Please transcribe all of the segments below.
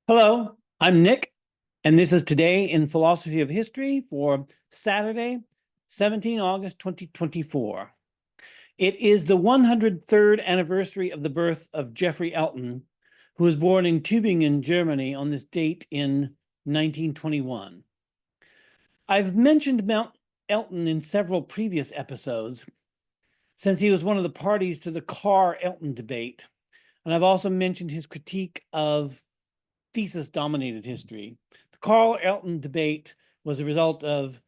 Hello, I'm Nick, and this is Today in Philosophy of History for Saturday, 17 August 2024. It is the 103rd anniversary of the birth of Geoffrey Elton, who was born in Tübingen, Germany on this date in 1921. I've mentioned Mount Elton in several previous episodes, since he was one of the parties to the Carr-Elton debate, and I've also mentioned his critique of thesis-dominated history. The Carr-Elton debate was a result of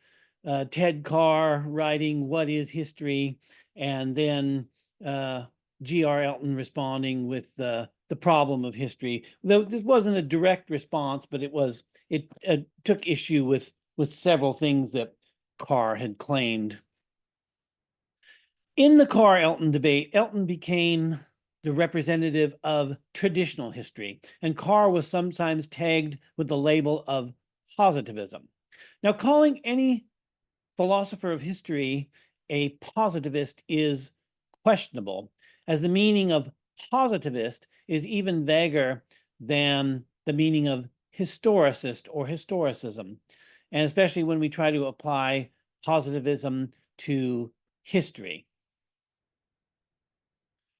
Ted Carr writing "What is History?" and then G.R. Elton responding with the problem of history. Though this wasn't a direct response, but it took issue with several things that Carr had claimed. In the Carr-Elton debate, Elton became the representative of traditional history, and Carr was sometimes tagged with the label of positivism. Now, calling any philosopher of history a positivist is questionable, as the meaning of positivist is even vaguer than the meaning of historicist or historicism, and especially when we try to apply positivism to history.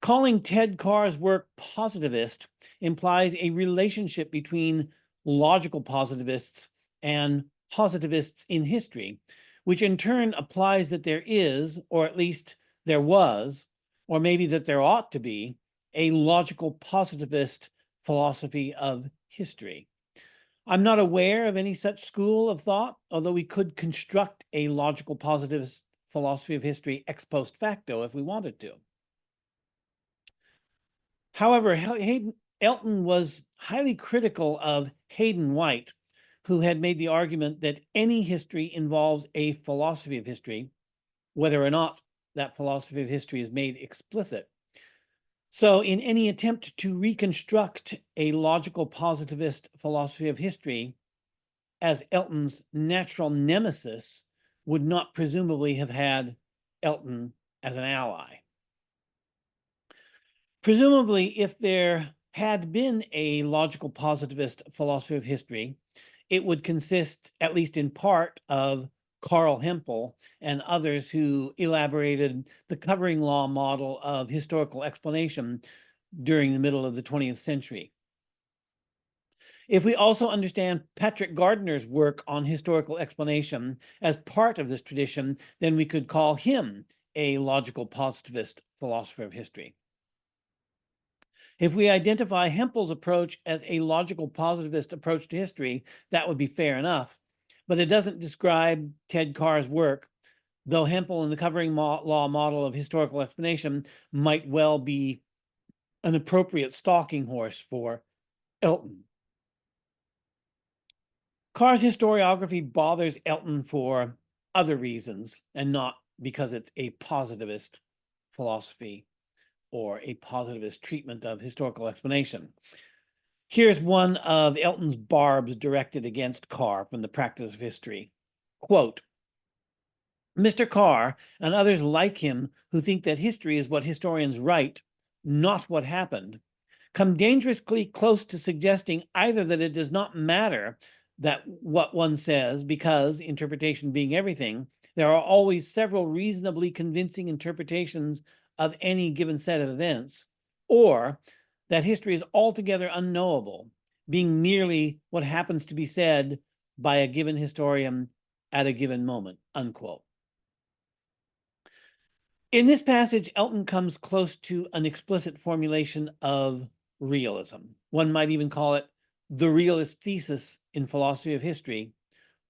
Calling Ted Carr's work positivist implies a relationship between logical positivists and positivists in history, which in turn applies that there is, or at least there was, or maybe that there ought to be, a logical positivist philosophy of history. I'm not aware of any such school of thought, although we could construct a logical positivist philosophy of history ex post facto if we wanted to. However, Elton was highly critical of Hayden White, who had made the argument that any history involves a philosophy of history, whether or not that philosophy of history is made explicit. So in any attempt to reconstruct a logical positivist philosophy of history, as Elton's natural nemesis would not presumably have had Elton as an ally. Presumably, if there had been a logical positivist philosophy of history, it would consist, at least in part, of Carl Hempel and others who elaborated the covering law model of historical explanation during the middle of the 20th century. If we also understand Patrick Gardner's work on historical explanation as part of this tradition, then we could call him a logical positivist philosopher of history. If we identify Hempel's approach as a logical positivist approach to history, that would be fair enough, but it doesn't describe Ted Carr's work, though Hempel and the covering law model of historical explanation might well be an appropriate stalking horse for Elton. Carr's historiography bothers Elton for other reasons and not because it's a positivist philosophy or a positivist treatment of historical explanation. Here's one of Elton's barbs directed against Carr from the Practice of History. Quote, Mr. Carr and others like him who think that history is what historians write, not what happened, come dangerously close to suggesting either that it does not matter that what one says, because interpretation being everything, there are always several reasonably convincing interpretations of any given set of events, or that history is altogether unknowable, being merely what happens to be said by a given historian at a given moment, unquote. In this passage, Elton comes close to an explicit formulation of realism. One might even call it the realist thesis in philosophy of history,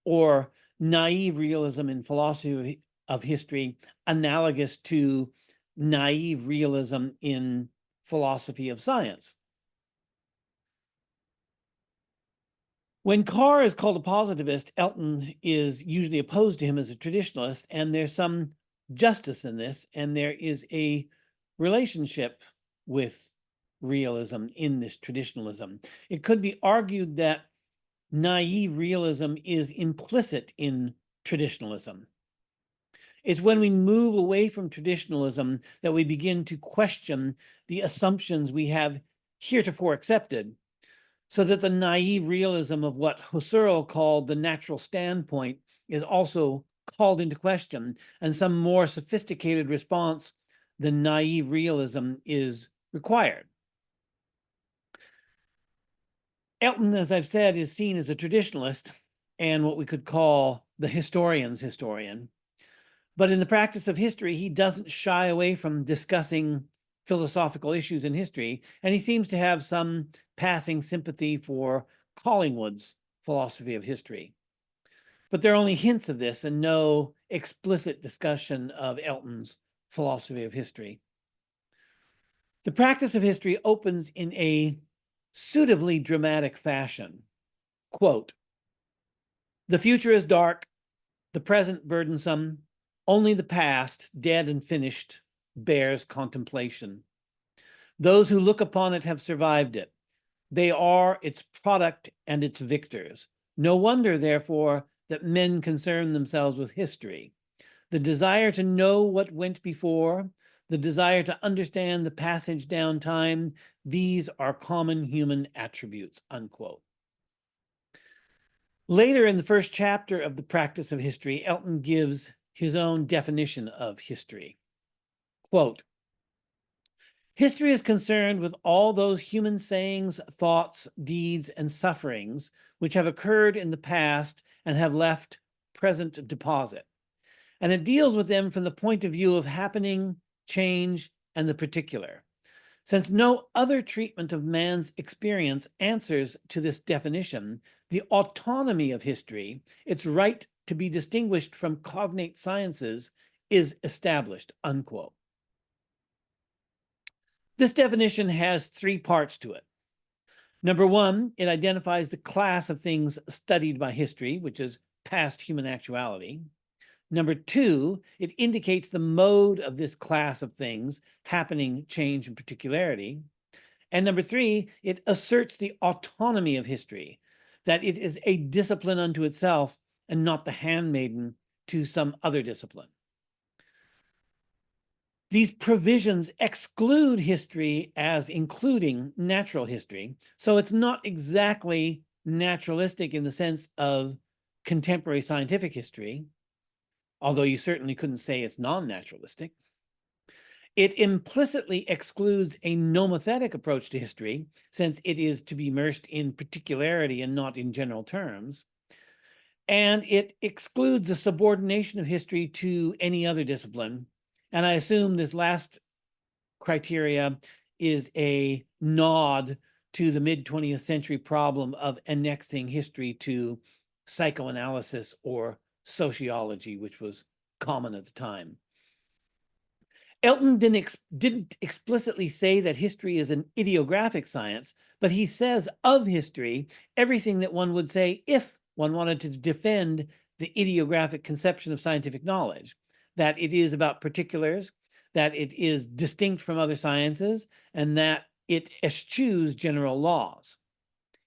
or naive realism in philosophy of history, analogous to naive realism in philosophy of science. When Carr is called a positivist, Elton is usually opposed to him as a traditionalist, and there's some justice in this, and there is a relationship with realism in this traditionalism. It could be argued that naive realism is implicit in traditionalism. It's when we move away from traditionalism that we begin to question the assumptions we have heretofore accepted. so that the naive realism of what Husserl called the natural standpoint is also called into question, and some more sophisticated response than naive realism is required. Elton, as I've said, is seen as a traditionalist and what we could call the historian's historian. But in the practice of history, he doesn't shy away from discussing philosophical issues in history, and he seems to have some passing sympathy for Collingwood's philosophy of history. But there are only hints of this and no explicit discussion of Elton's philosophy of history. The practice of history opens in a suitably dramatic fashion. Quote, "The future is dark, the present burdensome, only the past, dead and finished, bears contemplation. Those who look upon it have survived it. They are its product and its victors. No wonder, therefore, that men concern themselves with history. The desire to know what went before, the desire to understand the passage down time, these are common human attributes," unquote. Later in the first chapter of The Practice of History, Elton gives his own definition of history. Quote, "History is concerned with all those human sayings, thoughts, deeds, and sufferings which have occurred in the past and have left present deposit. And it deals with them from the point of view of happening, change, and the particular. Since no other treatment of man's experience answers to this definition, the autonomy of history, its right to be distinguished from cognate sciences, is established," unquote. This definition has three parts to it. Number one, it identifies the class of things studied by history, which is past human actuality. Number two, it indicates the mode of this class of things, happening, change, and particularity. And number three, it asserts the autonomy of history, that it is a discipline unto itself and not the handmaiden to some other discipline. These provisions exclude history as including natural history, so it's not exactly naturalistic in the sense of contemporary scientific history, although you certainly couldn't say it's non-naturalistic. It implicitly excludes a nomothetic approach to history, since it is to be immersed in particularity and not in general terms. And it excludes the subordination of history to any other discipline. And I assume this last criteria is a nod to the mid-20th century problem of annexing history to psychoanalysis or sociology, which was common at the time. Elton didn't explicitly say that history is an ideographic science, but he says of history everything that one would say if one wanted to defend the ideographic conception of scientific knowledge, that it is about particulars, that it is distinct from other sciences, and that it eschews general laws.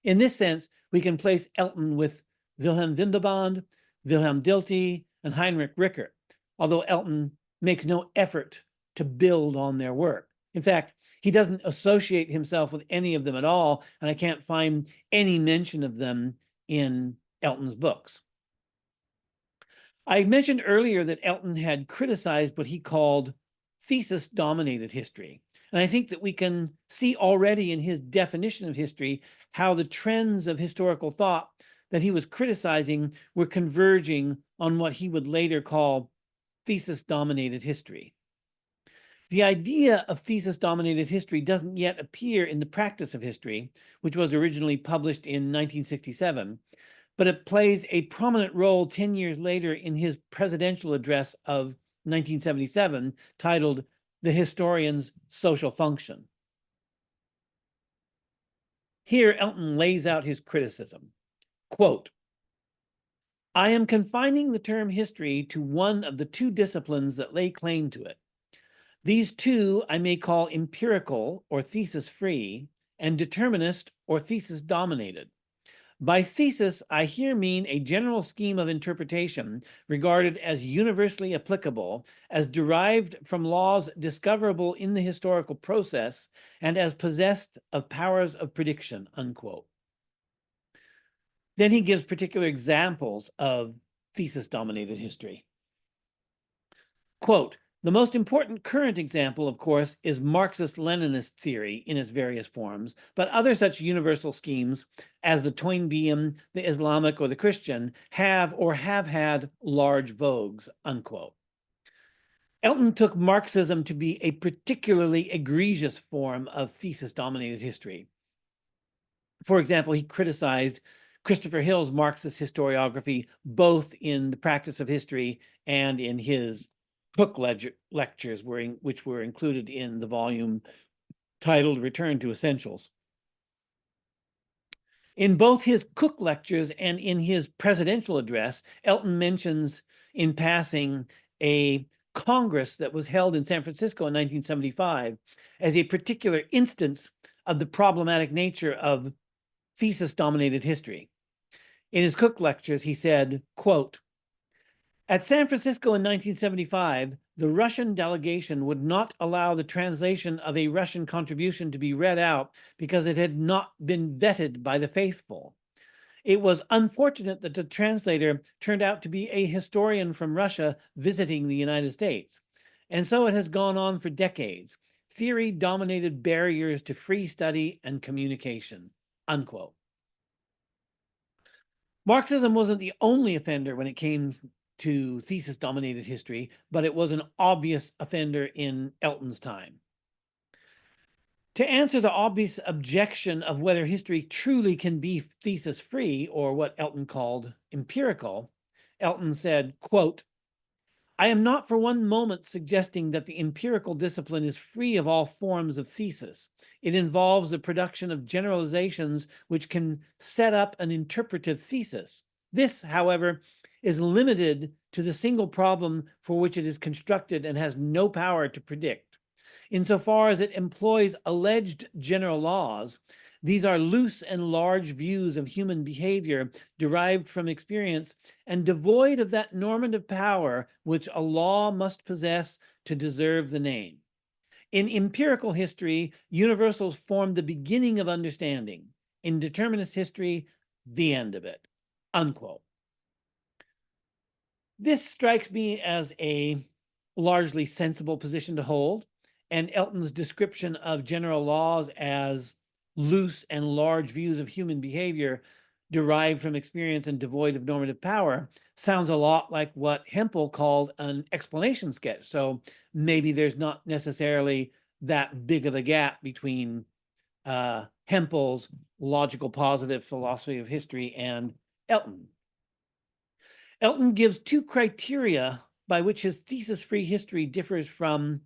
In this sense, we can place Elton with Wilhelm Windelband, Wilhelm Dilthey, and Heinrich Ricker, although Elton makes no effort to build on their work. In fact, he doesn't associate himself with any of them at all, and I can't find any mention of them in Elton's books. I mentioned earlier that Elton had criticized what he called thesis-dominated history, and I think that we can see already in his definition of history how the trends of historical thought that he was criticizing were converging on what he would later call thesis-dominated history. The idea of thesis-dominated history doesn't yet appear in The Practice of History, which was originally published in 1967, but it plays a prominent role 10 years later in his presidential address of 1977, titled "The Historian's Social Function." Here, Elton lays out his criticism. Quote, "I am confining the term history to one of the two disciplines that lay claim to it. These two I may call empirical or thesis-free and determinist or thesis-dominated. By thesis, I here mean a general scheme of interpretation regarded as universally applicable, as derived from laws discoverable in the historical process, and as possessed of powers of prediction," unquote. Then he gives particular examples of thesis-dominated history. Quote, the most important current example, of course, is Marxist-Leninist theory in its various forms, but other such universal schemes as the Toynbeean, the Islamic, or the Christian have or have had large vogues, unquote. Elton took Marxism to be a particularly egregious form of thesis-dominated history. For example, he criticized Christopher Hill's Marxist historiography, both in the practice of history and in his Cook lectures, which were included in the volume titled Return to Essentials. In both his Cook lectures and in his presidential address, Elton mentions in passing a Congress that was held in San Francisco in 1975 as a particular instance of the problematic nature of thesis-dominated history. In his Cook lectures, he said, quote, at San Francisco in 1975, the Russian delegation would not allow the translation of a Russian contribution to be read out because it had not been vetted by the faithful. It was unfortunate that the translator turned out to be a historian from Russia visiting the United States. And so it has gone on for decades. Theory dominated barriers to free study and communication, unquote. Marxism wasn't the only offender when it came to thesis-dominated history, but it was an obvious offender in Elton's time. To answer the obvious objection of whether history truly can be thesis-free, or what Elton called empirical, Elton said, quote, I am not for one moment suggesting that the empirical discipline is free of all forms of thesis. It involves the production of generalizations which can set up an interpretive thesis. This, however, is limited to the single problem for which it is constructed and has no power to predict. Insofar as it employs alleged general laws, these are loose and large views of human behavior derived from experience and devoid of that normative power which a law must possess to deserve the name. In empirical history, universals form the beginning of understanding. In determinist history, the end of it, unquote. This strikes me as a largely sensible position to hold, and Elton's description of general laws as loose and large views of human behavior derived from experience and devoid of normative power sounds a lot like what Hempel called an explanation sketch. So maybe there's not necessarily that big of a gap between Hempel's logical positive philosophy of history and Elton. Elton gives two criteria by which his thesis-free history differs from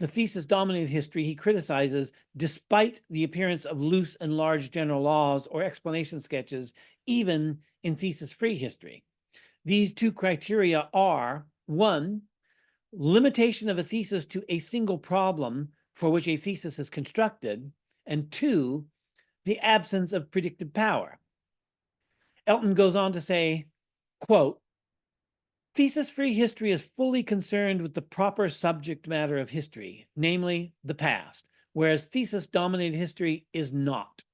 the thesis-dominated history he criticizes, despite the appearance of loose and large general laws or explanation sketches, even in thesis-free history. These two criteria are, one, limitation of a thesis to a single problem for which a thesis is constructed, and two, the absence of predictive power. Elton goes on to say, quote, thesis-free history is fully concerned with the proper subject matter of history, namely the past, whereas thesis-dominated history is not.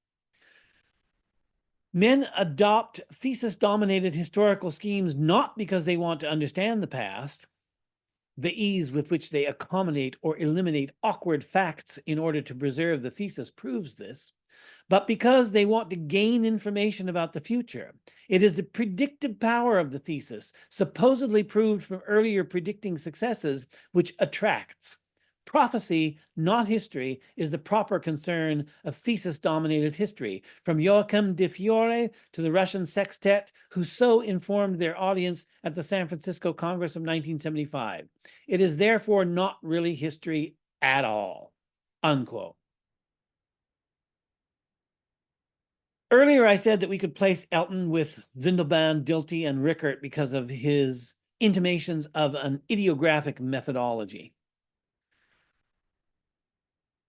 Men adopt thesis-dominated historical schemes not because they want to understand the past, the ease with which they accommodate or eliminate awkward facts in order to preserve the thesis proves this, but because they want to gain information about the future. It is the predictive power of the thesis, supposedly proved from earlier predicting successes, which attracts. Prophecy, not history, is the proper concern of thesis-dominated history, from Joachim de Fiore to the Russian sextet, who so informed their audience at the San Francisco Congress of 1975. It is therefore not really history at all, unquote. Earlier, I said that we could place Elton with Windelband, Dilthey, and Rickert because of his intimations of an ideographic methodology.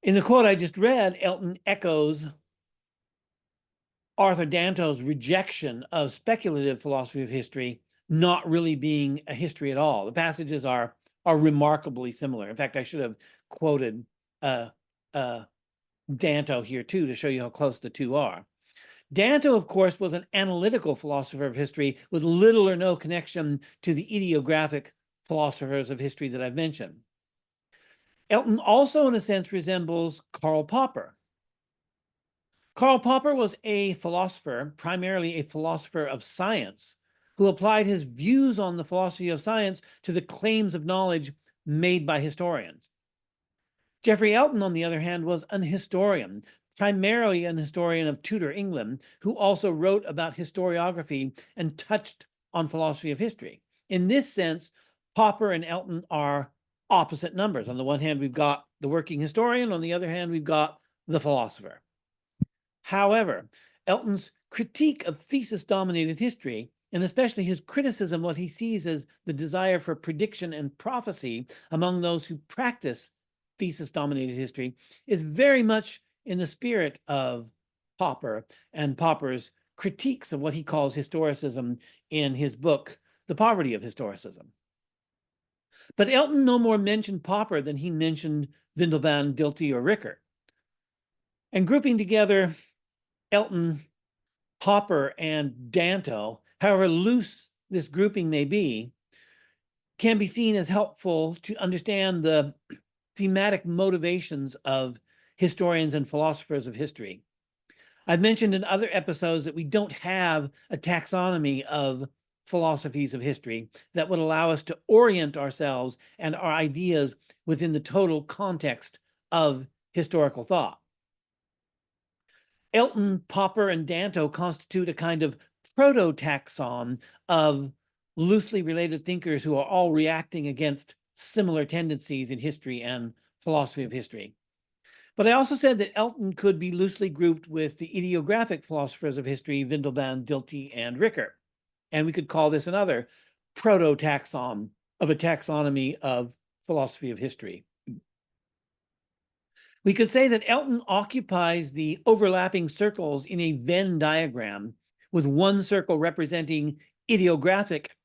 In the quote I just read, Elton echoes Arthur Danto's rejection of speculative philosophy of history not really being a history at all. The passages are remarkably similar. In fact, I should have quoted Danto here too to show you how close the two are. Danto, of course, was an analytical philosopher of history with little or no connection to the ideographic philosophers of history that I've mentioned. Elton also, in a sense, resembles Karl Popper. Karl Popper was a philosopher, primarily a philosopher of science, who applied his views on the philosophy of science to the claims of knowledge made by historians. Geoffrey Elton, on the other hand, was an historian, primarily an historian of Tudor England, who also wrote about historiography and touched on philosophy of history. In this sense, Popper and Elton are opposite numbers. On the one hand, we've got the working historian. On the other hand, we've got the philosopher. However, Elton's critique of thesis-dominated history, and especially his criticism of what he sees as the desire for prediction and prophecy among those who practice thesis-dominated history, is very much in the spirit of Popper and Popper's critiques of what he calls historicism in his book, The Poverty of Historicism. But Elton no more mentioned Popper than he mentioned Windelband, Dilthey, or Rickert. And grouping together Elton, Popper, and Danto, however loose this grouping may be, can be seen as helpful to understand the thematic motivations of historians and philosophers of history. I've mentioned in other episodes that we don't have a taxonomy of philosophies of history that would allow us to orient ourselves and our ideas within the total context of historical thought. Elton, Popper, and Danto constitute a kind of proto-taxon of loosely related thinkers who are all reacting against similar tendencies in history and philosophy of history. But I also said that Elton could be loosely grouped with the ideographic philosophers of history, Windelband, Dilthey, and Rickert. And we could call this another proto-taxon of a taxonomy of philosophy of history. We could say that Elton occupies the overlapping circles in a Venn diagram, with one circle representing ideographic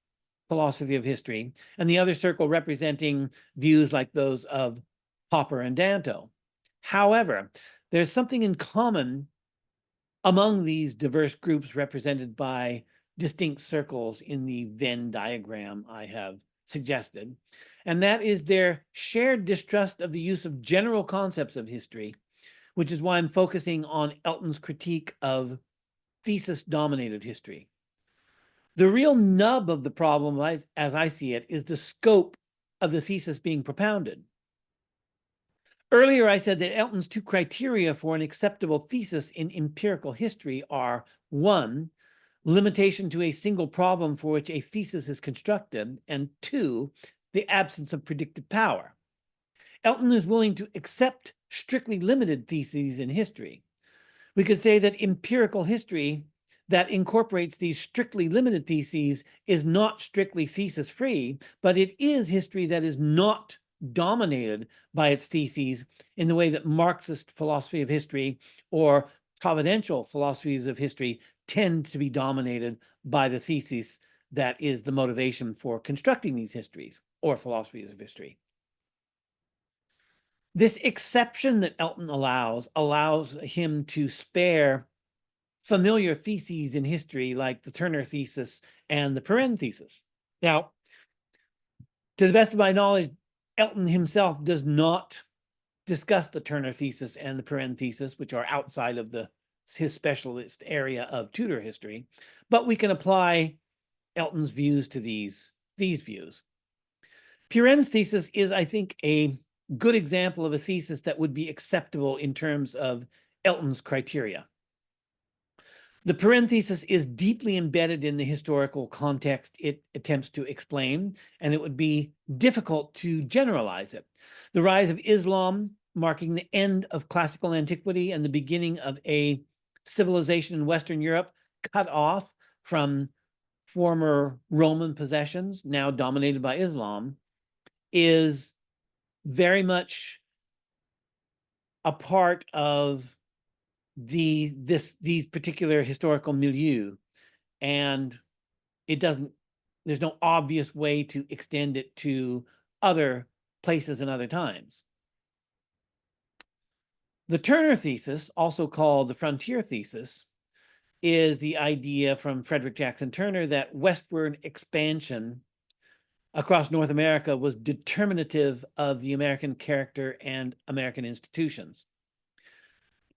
philosophy of history, and the other circle representing views like those of Popper and Danto. However, there's something in common among these diverse groups represented by distinct circles in the Venn diagram I have suggested, and that is their shared distrust of the use of general concepts of history, which is why I'm focusing on Elton's critique of thesis-dominated history. The real nub of the problem, as I see it, is the scope of the thesis being propounded. Earlier, I said that Elton's two criteria for an acceptable thesis in empirical history are: one, limitation to a single problem for which a thesis is constructed, and two, the absence of predictive power. Elton is willing to accept strictly limited theses in history. We could say that empirical history that incorporates these strictly limited theses is not strictly thesis-free, but it is history that is not dominated by its theses in the way that Marxist philosophy of history or providential philosophies of history tend to be dominated by the thesis that is the motivation for constructing these histories or philosophies of history. This exception that Elton allows him to spare familiar theses in history like the Turner thesis and the Perrin thesis. Now, to the best of my knowledge, Elton himself does not discuss the Turner thesis and the Perrin thesis, which are outside of his specialist area of Tudor history, but we can apply Elton's views to these views. Perrin's thesis is, I think, a good example of a thesis that would be acceptable in terms of Elton's criteria. The Perrin thesis is deeply embedded in the historical context it attempts to explain, and it would be difficult to generalize it. The rise of Islam, marking the end of classical antiquity and the beginning of a civilization in Western Europe cut off from former Roman possessions, now dominated by Islam, is very much a part of these particular historical milieu, and there's no obvious way to extend it to other places and other times. The Turner thesis, also called the frontier thesis, is the idea from Frederick Jackson Turner that westward expansion across North America was determinative of the American character and American institutions.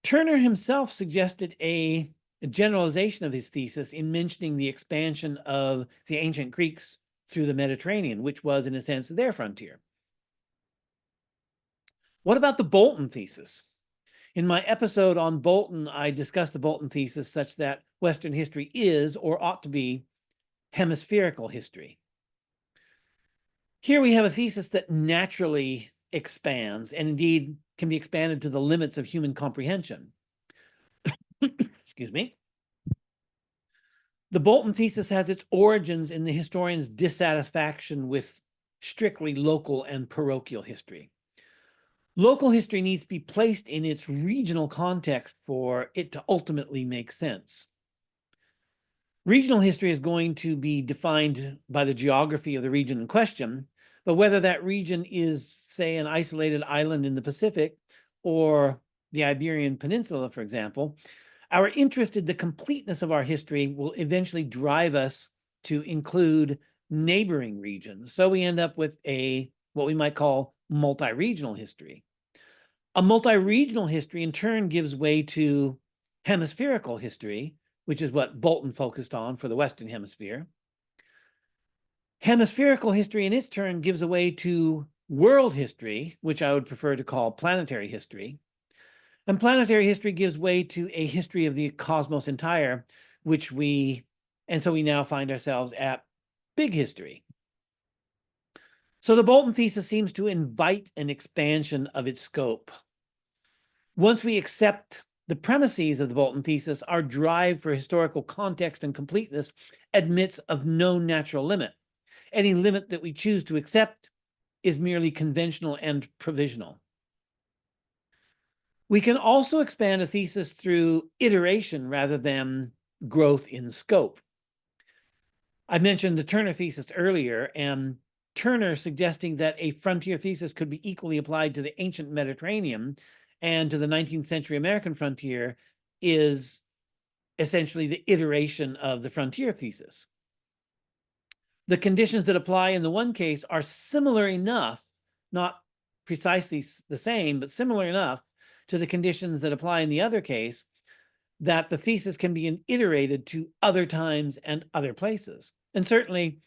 Turner himself suggested a generalization of his thesis in mentioning the expansion of the ancient Greeks through the Mediterranean, which was, in a sense, their frontier. What about the Bolton thesis? In my episode on Bolton, I discussed the Bolton thesis such that Western history is, or ought to be, hemispherical history. Here we have a thesis that naturally expands, and indeed can be expanded to the limits of human comprehension. Excuse me. The Bolton thesis has its origins in the historian's dissatisfaction with strictly local and parochial history. Local history needs to be placed in its regional context for it to ultimately make sense. Regional history is going to be defined by the geography of the region in question, but whether that region is, say, an isolated island in the Pacific or the Iberian Peninsula, for example, our interest in the completeness of our history will eventually drive us to include neighboring regions. So we end up with what we might call multi-regional history. A multi-regional history in turn gives way to hemispherical history, which is what Bolton focused on for the Western Hemisphere. Hemispherical history in its turn gives way to world history, which I would prefer to call planetary history. And planetary history gives way to a history of the cosmos entire, and so we now find ourselves at big history. So the Bolton thesis seems to invite an expansion of its scope. Once we accept the premises of the Bolton thesis, our drive for historical context and completeness admits of no natural limit. Any limit that we choose to accept is merely conventional and provisional. We can also expand a thesis through iteration rather than growth in scope. I mentioned the Turner thesis earlier, and Turner suggesting that a frontier thesis could be equally applied to the ancient Mediterranean and to the 19th century American frontier is essentially the iteration of the frontier thesis. The conditions that apply in the one case are similar enough, not precisely the same, but similar enough to the conditions that apply in the other case, that the thesis can be iterated to other times and other places. And certainly,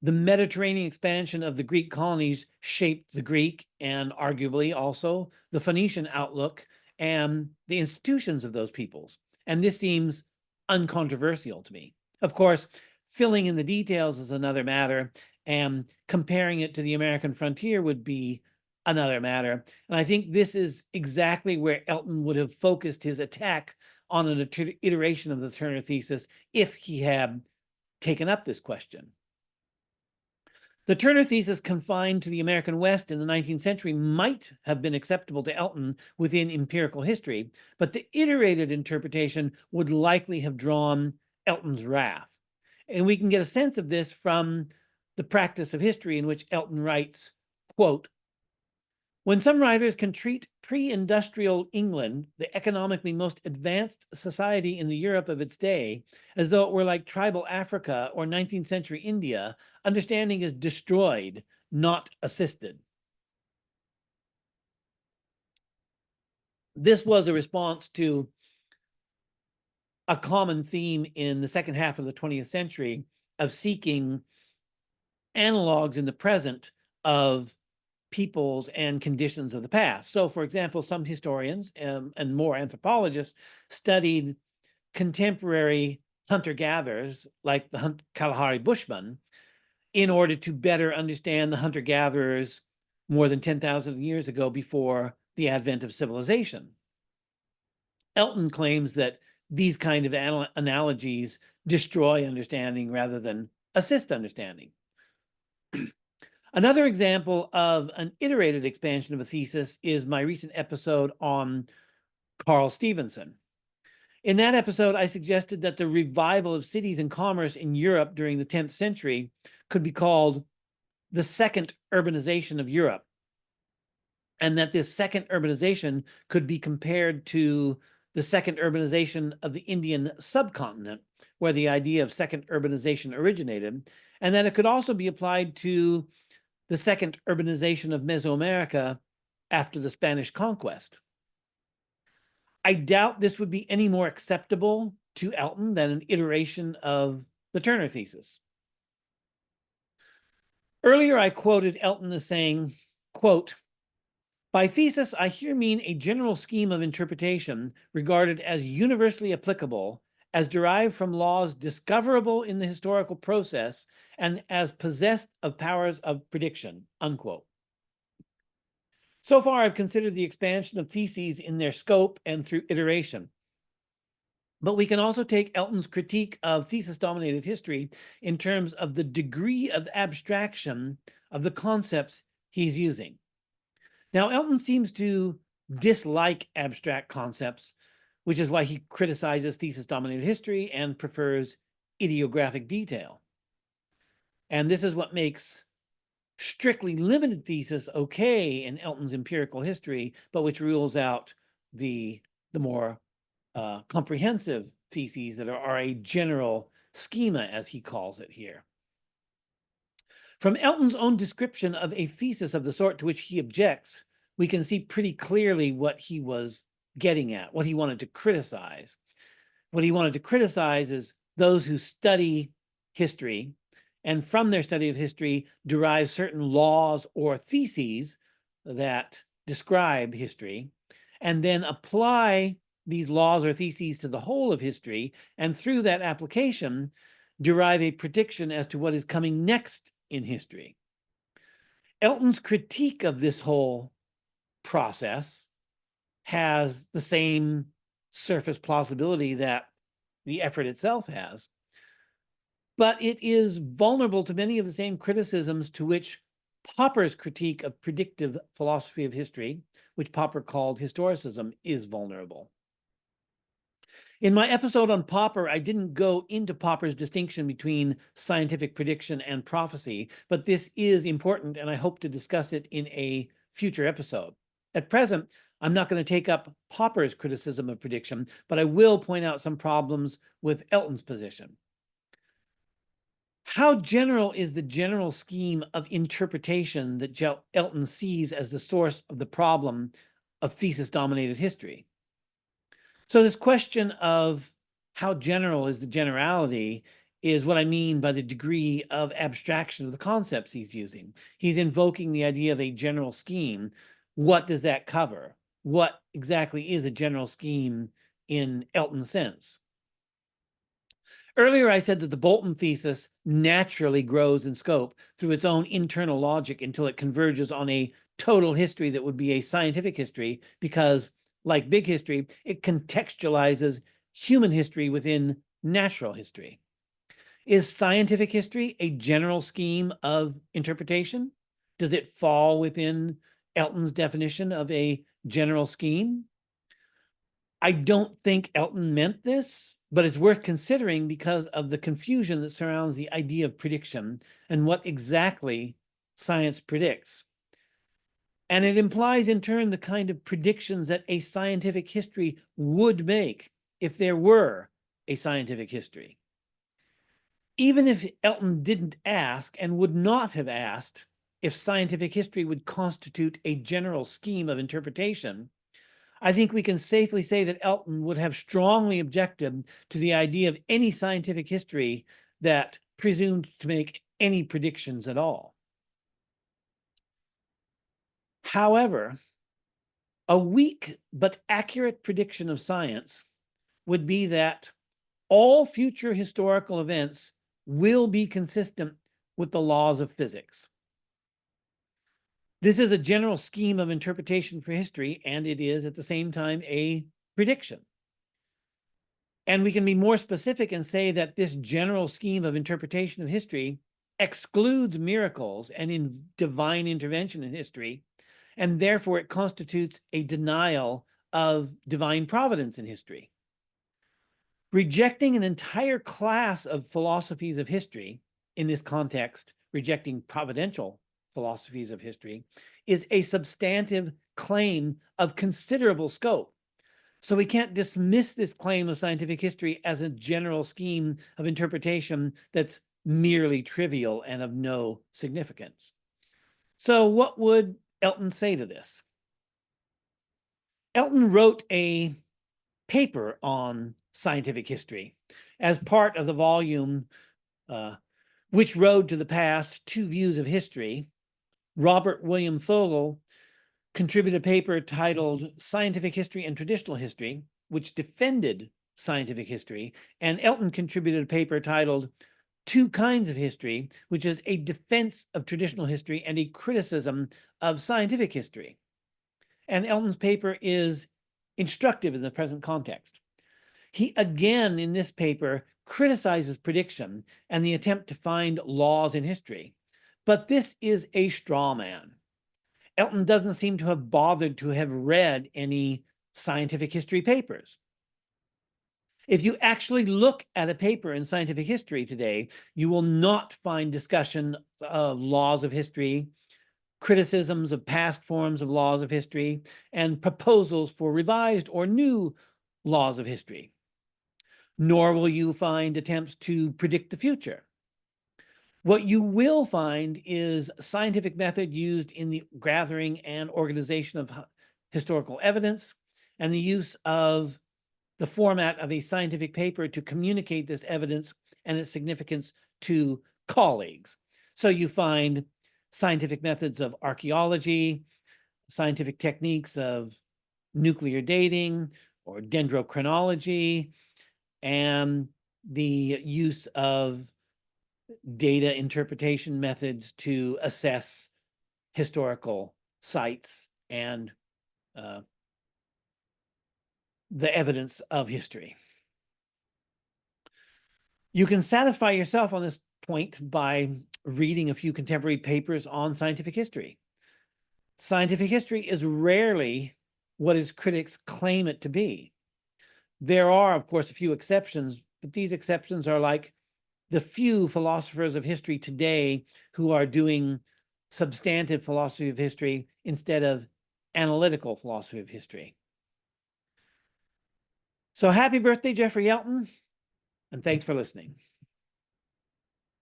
the Mediterranean expansion of the Greek colonies shaped the Greek and arguably also the Phoenician outlook and the institutions of those peoples. And this seems uncontroversial to me. Of course, filling in the details is another matter, and comparing it to the American frontier would be another matter. And I think this is exactly where Elton would have focused his attack on an iteration of the Turner thesis if he had taken up this question. The Turner thesis confined to the American West in the 19th century might have been acceptable to Elton within empirical history, but the iterated interpretation would likely have drawn Elton's wrath. And we can get a sense of this from the practice of history in which Elton writes, quote, "When some writers can treat pre-industrial England, the economically most advanced society in the Europe of its day, as though it were like tribal Africa or 19th century India, understanding is destroyed, not assisted." This was a response to a common theme in the second half of the 20th century of seeking analogs in the present of peoples and conditions of the past. So, for example, some historians and more anthropologists studied contemporary hunter-gatherers like the Kalahari Bushmen in order to better understand the hunter-gatherers more than 10,000 years ago before the advent of civilization. Elton claims that these kind of analogies destroy understanding rather than assist understanding. Another example of an iterated expansion of a thesis is my recent episode on Carl Stephenson. In that episode, I suggested that the revival of cities and commerce in Europe during the 10th century could be called the second urbanization of Europe, and that this second urbanization could be compared to the second urbanization of the Indian subcontinent, where the idea of second urbanization originated, and that it could also be applied to the second urbanization of Mesoamerica after the Spanish conquest. I doubt this would be any more acceptable to Elton than an iteration of the Turner thesis. Earlier, I quoted Elton as saying, quote, "By thesis, I here mean a general scheme of interpretation regarded as universally applicable, as derived from laws discoverable in the historical process, and as possessed of powers of prediction," unquote. So far, I've considered the expansion of theses in their scope and through iteration. But we can also take Elton's critique of thesis-dominated history in terms of the degree of abstraction of the concepts he's using. Now, Elton seems to dislike abstract concepts, which is why he criticizes thesis-dominated history and prefers ideographic detail. And this is what makes strictly limited thesis okay in Elton's empirical history, but which rules out the more comprehensive theses that are a general schema, as he calls it here. From Elton's own description of a thesis of the sort to which he objects, we can see pretty clearly what he was getting at, what he wanted to criticize. What he wanted to criticize is those who study history, and from their study of history derive certain laws or theses that describe history, and then apply these laws or theses to the whole of history, and through that application, derive a prediction as to what is coming next in history. Elton's critique of this whole process has the same surface plausibility that the effort itself has, but it is vulnerable to many of the same criticisms to which Popper's critique of predictive philosophy of history, which Popper called historicism, is vulnerable. In my episode on Popper, I didn't go into Popper's distinction between scientific prediction and prophecy, but this is important, and I hope to discuss it in a future episode. At present, I'm not going to take up Popper's criticism of prediction, but I will point out some problems with Elton's position. How general is the general scheme of interpretation that Elton sees as the source of the problem of thesis-dominated history? So this question of how general is the generality is what I mean by the degree of abstraction of the concepts he's using. He's invoking the idea of a general scheme. What does that cover? What exactly is a general scheme in Elton's sense? Earlier, I said that the Bolton thesis naturally grows in scope through its own internal logic until it converges on a total history that would be a scientific history because, like big history, it contextualizes human history within natural history. Is scientific history a general scheme of interpretation? Does it fall within Elton's definition of a general scheme? I don't think Elton meant this, but it's worth considering because of the confusion that surrounds the idea of prediction and what exactly science predicts. And it implies, in turn, the kind of predictions that a scientific history would make if there were a scientific history. Even if Elton didn't ask and would not have asked if scientific history would constitute a general scheme of interpretation, I think we can safely say that Elton would have strongly objected to the idea of any scientific history that presumed to make any predictions at all. However, a weak but accurate prediction of science would be that all future historical events will be consistent with the laws of physics. This is a general scheme of interpretation for history, and it is at the same time a prediction. And we can be more specific and say that this general scheme of interpretation of history excludes miracles and in divine intervention in history, and therefore it constitutes a denial of divine providence in history. Rejecting an entire class of philosophies of history, in this context, rejecting providential philosophies of history, is a substantive claim of considerable scope. So we can't dismiss this claim of scientific history as a general scheme of interpretation that's merely trivial and of no significance. So what would Elton say to this? Elton wrote a paper on scientific history as part of the volume Which Road to the Past? Two Views of History. Robert William Thogel contributed a paper titled Scientific History and Traditional History, which defended scientific history, and Elton contributed a paper titled Two Kinds of History, which is a defense of traditional history and a criticism of scientific history. And Elton's paper is instructive in the present context. He again, in this paper, criticizes prediction and the attempt to find laws in history. But this is a straw man. Elton doesn't seem to have bothered to have read any scientific history papers. If you actually look at a paper in scientific history today, you will not find discussion of laws of history, criticisms of past forms of laws of history, and proposals for revised or new laws of history. Nor will you find attempts to predict the future. What you will find is scientific method used in the gathering and organization of historical evidence, and the use of the format of a scientific paper to communicate this evidence and its significance to colleagues. So you find scientific methods of archaeology, scientific techniques of nuclear dating or dendrochronology, and the use of data interpretation methods to assess historical sites and the evidence of history. You can satisfy yourself on this point by reading a few contemporary papers on scientific history. Scientific history is rarely what its critics claim it to be. There are, of course, a few exceptions, but these exceptions are like the few philosophers of history today who are doing substantive philosophy of history instead of analytical philosophy of history. So happy birthday, Geoffrey Elton, and thanks for listening.